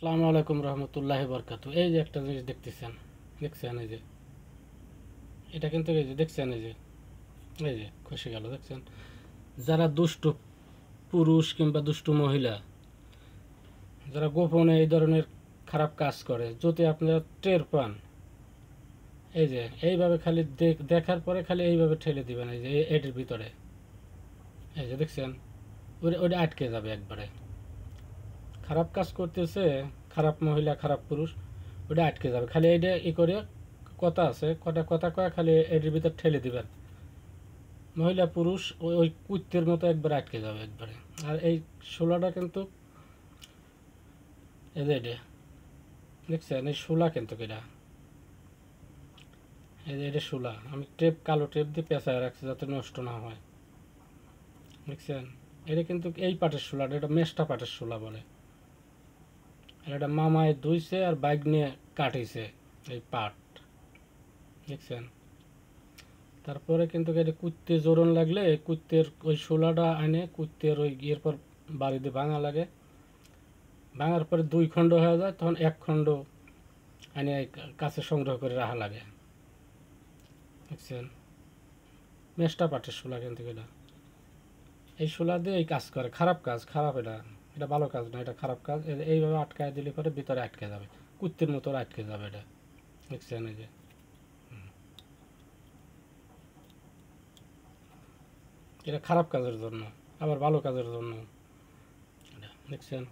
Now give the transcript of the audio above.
আসসালামু আলাইকুম রহমতুল্লাহি বরকাতু। এই যে একটা জিনিস দেখতেছেন, দেখছেন? এই যে এটা কিন্তু এই যে দেখছেন, এই যে খসে গেল, দেখছেন? যারা দুষ্ট পুরুষ কিংবা দুষ্ট মহিলা, যারা গোপনে এই ধরনের খারাপ কাজ করে, যদি আপনারা টের পান, এই যে এইভাবে খালি দেখার পরে খালি এইভাবে ঠেলে দিবেন, এই যে এটির ভিতরে, এই যে দেখছেন, ওটা আটকে যাবে একবারে। খারাপ কাজ করতেছে, খারাপ মহিলা খারাপ পুরুষ, ওটা আটকে যাবে। খালি এইটা করে কথা আছে, কটা কথা কয় খালি এটির ভিতর ঠেলে দিবেন, মহিলা পুরুষ ওই ওই কুত্তের মতো একবার আটকে যাবে একবারে। আর এই শোলাটা কিন্তু এই যে এটা দেখছেন, এই শোলা কিন্তু এটা, এই যে এটা শোলা, আমি কালো টেপ দিয়ে পেঁচায় রাখছি যাতে নষ্ট না হয়, দেখছেন? এটা কিন্তু এই পাটের শোলাটা, এটা মেষ্টা পাটের শোলা বলে। আর এটা মামায় ধুইছে আর বাইক নিয়ে কাটিছে এই পাট, দেখছেন? তারপরে কিন্তু এটা কুত্তে জোরন লাগলে কুত্তের ওই শোলাটা আনে, কুত্তের ওই ইয়ের পর বাড়িতে ভাঙা লাগে, ভাঙার পরে দুই খণ্ড হয়ে যায়, তখন এক খণ্ড আনে কাছে সংগ্রহ করে রাখা লাগে, দেখছেন? মেষ্টা পাটের শোলা কিন্তু এটা, এই শোলা দিয়ে এই কাজ করে। খারাপ কাজ, খারাপ এটা, এটা ভালো কাজ না, এটা খারাপ কাজ। এইভাবে আটকায় দিলে পরে ভিতরে আটকে যাবে, কুত্তির মতো আটকে যাবে এটা, দেখছেন? এই যে এটা খারাপ কাজের জন্য, আবার ভালো কাজের জন্য এটা, দেখছেন?